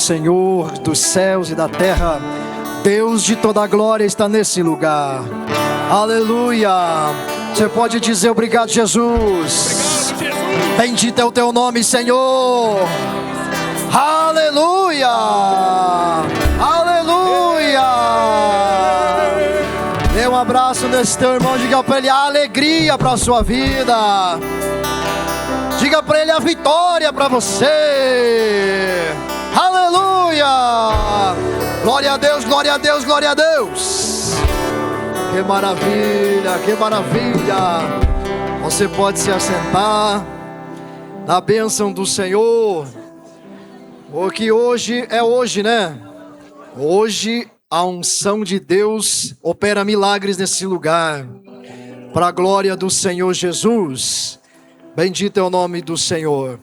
Senhor dos céus e da terra, Deus de toda a glória está nesse lugar. Aleluia. Você pode dizer obrigado, Jesus. Bendito é o teu nome, Senhor. Aleluia. Aleluia. Dê um abraço nesse teu irmão, diga para ele a alegria para a sua vida. Diga para ele a vitória para você. Aleluia. Glória a Deus, glória a Deus, glória a Deus. Que maravilha, que maravilha. Você pode se assentar na bênção do Senhor. O que hoje é hoje, né? Hoje a unção de Deus opera milagres nesse lugar, para a glória do Senhor Jesus. Bendito é o nome do Senhor.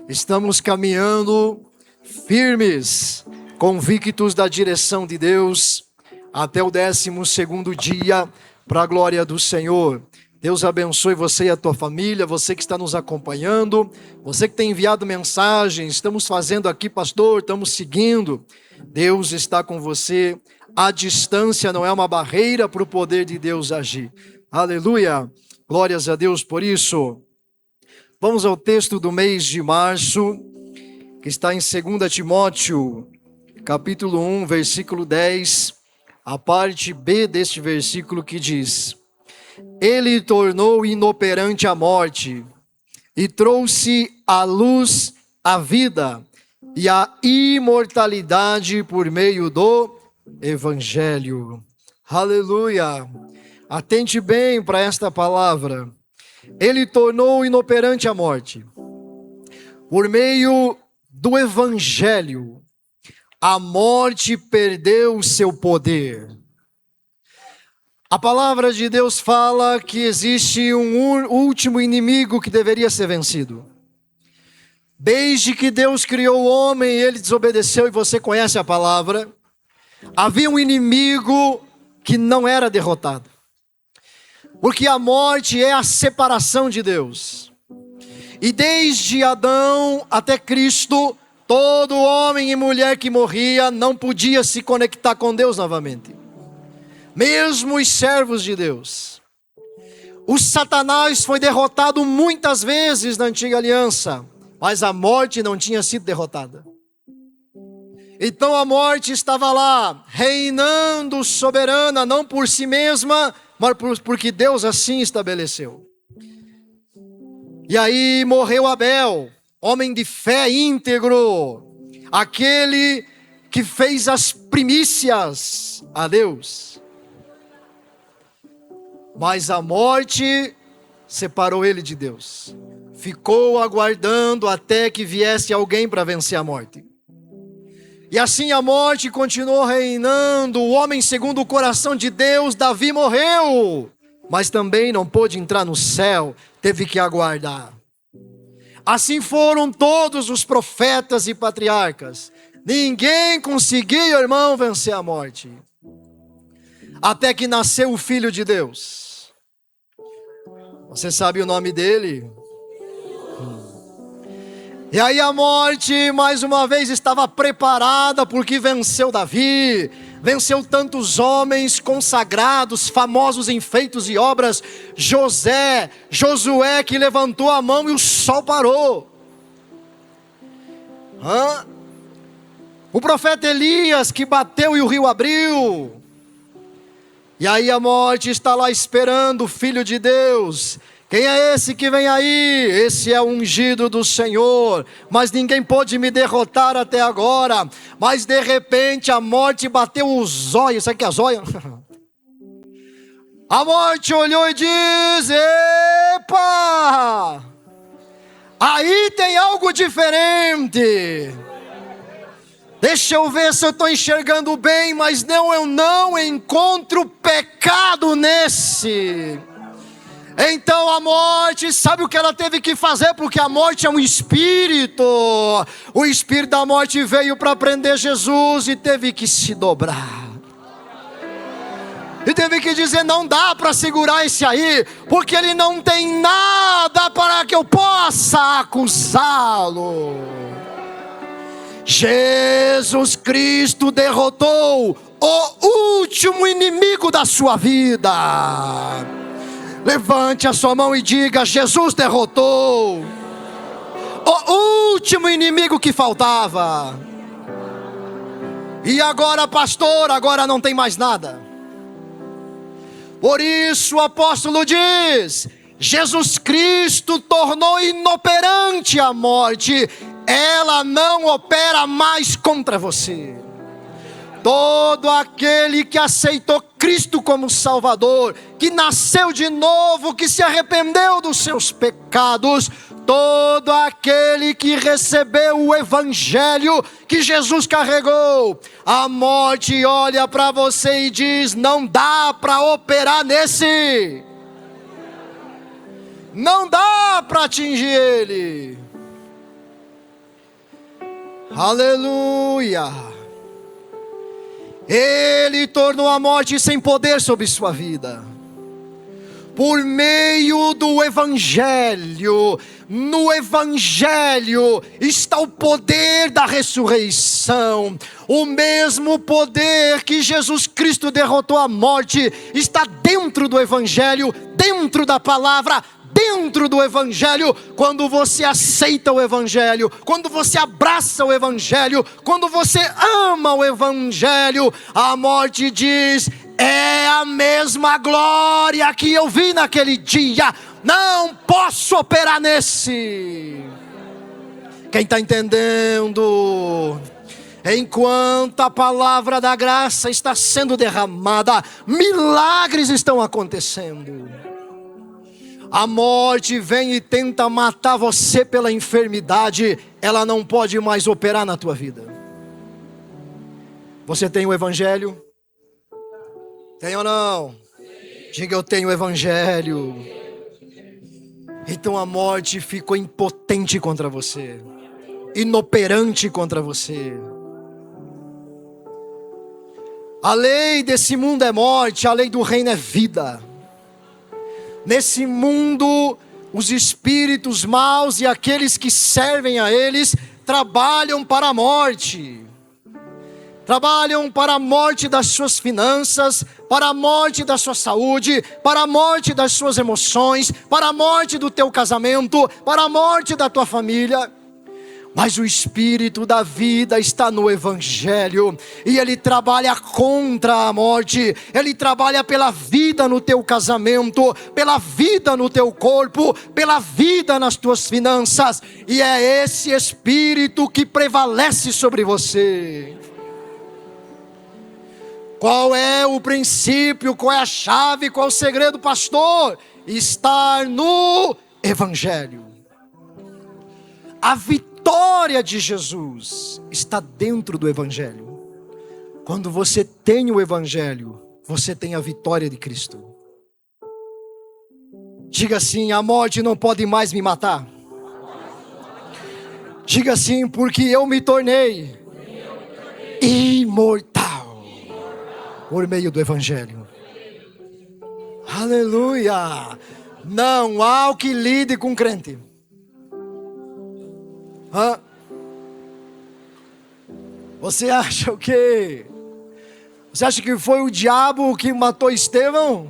Estamos caminhando firmes, convictos da direção de Deus, até o 12º dia, para a glória do Senhor. Deus abençoe você e a tua família, você que está nos acompanhando, você que tem enviado mensagens. Estamos fazendo aqui, pastor, estamos seguindo. Deus está com você. A distância não é uma barreira para o poder de Deus agir. Aleluia, glórias a Deus por isso. Vamos ao texto do mês de março, que está em 2 Timóteo, capítulo 1, versículo 10, a parte B deste versículo que diz: Ele tornou inoperante a morte e trouxe à luz a vida e a imortalidade por meio do Evangelho. Aleluia! Atente bem para esta palavra. Ele tornou inoperante a morte. Por meio do Evangelho, a morte perdeu o seu poder. A palavra de Deus fala que existe um último inimigo que deveria ser vencido. Desde que Deus criou o homem, ele desobedeceu, e você conhece a palavra. Havia um inimigo que não era derrotado. Porque a morte é a separação de Deus. E desde Adão até Cristo, todo homem e mulher que morria não podia se conectar com Deus novamente. Mesmo os servos de Deus. O Satanás foi derrotado muitas vezes na antiga aliança, mas a morte não tinha sido derrotada. Então a morte estava lá, reinando soberana, não por si mesma, mas porque Deus assim estabeleceu. E aí morreu Abel, homem de fé íntegro, aquele que fez as primícias a Deus. Mas a morte separou ele de Deus. Ficou aguardando até que viesse alguém para vencer a morte. E assim a morte continuou reinando. O homem segundo o coração de Deus, Davi, morreu, mas também não pôde entrar no céu, teve que aguardar. Assim foram todos os profetas e patriarcas. Ninguém conseguiu, irmão, vencer a morte. Até que nasceu o Filho de Deus. Você sabe o nome dele? E aí a morte, mais uma vez, estava preparada, porque venceu Davi, venceu tantos homens consagrados, famosos em feitos e obras. Josué, que levantou a mão e o sol parou. O profeta Elias, que bateu e o rio abriu. E aí a morte está lá esperando o Filho de Deus. Quem é esse que vem aí? Esse é o ungido do Senhor. Mas ninguém pôde me derrotar até agora. Mas de repente a morte bateu os olhos. Sabe o que é a zóia? A morte olhou e diz: epa! Aí tem algo diferente. Deixa eu ver se eu estou enxergando bem. Mas não, eu não encontro pecado nesse. Então a morte, sabe o que ela teve que fazer? Porque a morte é um espírito. O espírito da morte veio para prender Jesus e teve que se dobrar. E teve que dizer: não dá para segurar esse aí, porque ele não tem nada para que eu possa acusá-lo. Jesus Cristo derrotou o último inimigo da sua vida. Levante a sua mão e diga: Jesus derrotou o último inimigo que faltava. E agora, pastor, agora não tem mais nada. Por isso o apóstolo diz: Jesus Cristo tornou inoperante a morte. Ela não opera mais contra você. Todo aquele que aceitou Cristo como Salvador, que nasceu de novo, que se arrependeu dos seus pecados, todo aquele que recebeu o Evangelho que Jesus carregou, a morte olha para você e diz: não dá para operar nesse, não dá para atingir ele. Aleluia. Ele tornou a morte sem poder sobre sua vida, por meio do Evangelho. No Evangelho está o poder da ressurreição. O mesmo poder que Jesus Cristo derrotou a morte está dentro do Evangelho, dentro da palavra, dentro do Evangelho. Quando você aceita o Evangelho, quando você abraça o Evangelho, quando você ama o Evangelho, a morte diz: é a mesma glória que eu vi naquele dia, não posso operar nesse. Quem está entendendo? Enquanto a palavra da graça está sendo derramada, milagres estão acontecendo. A morte vem e tenta matar você pela enfermidade, ela não pode mais operar na tua vida. Você tem o Evangelho? Tem ou não? Diga: eu tenho o Evangelho. Então a morte ficou impotente contra você, inoperante contra você. A lei desse mundo é morte, a lei do reino é vida. Nesse mundo, os espíritos maus e aqueles que servem a eles trabalham para a morte. Trabalham para a morte das suas finanças, para a morte da sua saúde, para a morte das suas emoções, para a morte do teu casamento, para a morte da tua família. Mas o Espírito da vida está no Evangelho, e ele trabalha contra a morte. Ele trabalha pela vida no teu casamento, pela vida no teu corpo, pela vida nas tuas finanças. E é esse Espírito que prevalece sobre você. Qual é o princípio, qual é a chave, qual é o segredo, pastor? Estar no Evangelho. A vitória de Jesus está dentro do Evangelho. Quando você tem o Evangelho, você tem a vitória de Cristo. Diga assim: a morte não pode mais me matar. Diga assim: porque eu me tornei imortal por meio do Evangelho. Aleluia. Não há o que lide com crente. Você acha o quê? Você acha que foi o diabo que matou Estevão?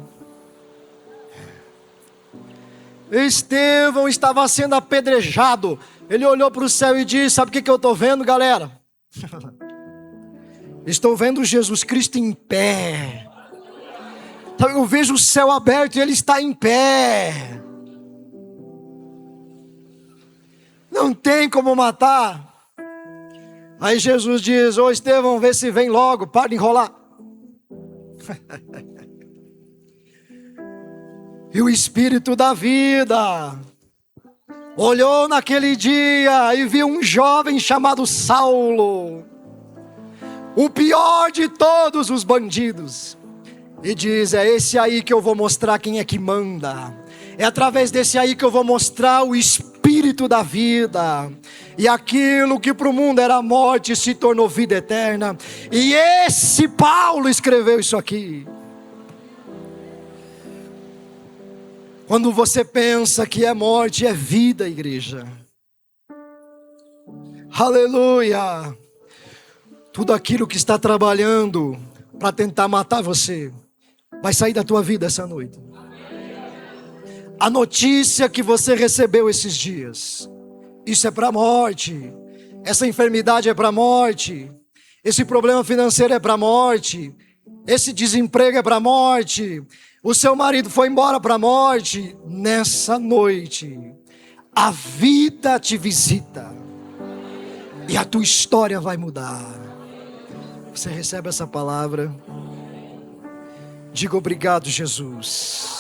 Estevão estava sendo apedrejado. Ele olhou para o céu e disse: sabe o que eu estou vendo, galera? Estou vendo Jesus Cristo em pé. Eu vejo o céu aberto e ele está em pé. Não tem como matar. Aí Jesus diz: ô Estevão, vê se vem logo, para de enrolar. E o Espírito da vida olhou naquele dia e viu um jovem chamado Saulo, o pior de todos os bandidos, e diz: é esse aí que eu vou mostrar quem é que manda. É através desse aí que eu vou mostrar o Espírito da vida. E aquilo que para o mundo era morte se tornou vida eterna. E esse Paulo escreveu isso aqui. Quando você pensa que é morte, é vida, igreja. Aleluia. Tudo aquilo que está trabalhando para tentar matar você, vai sair da tua vida essa noite. A notícia que você recebeu esses dias, isso é para a morte. Essa enfermidade é para a morte. Esse problema financeiro é para a morte. Esse desemprego é para a morte. O seu marido foi embora para a morte. Nessa noite, a vida te visita e a tua história vai mudar. Você recebe essa palavra? Diga obrigado, Jesus.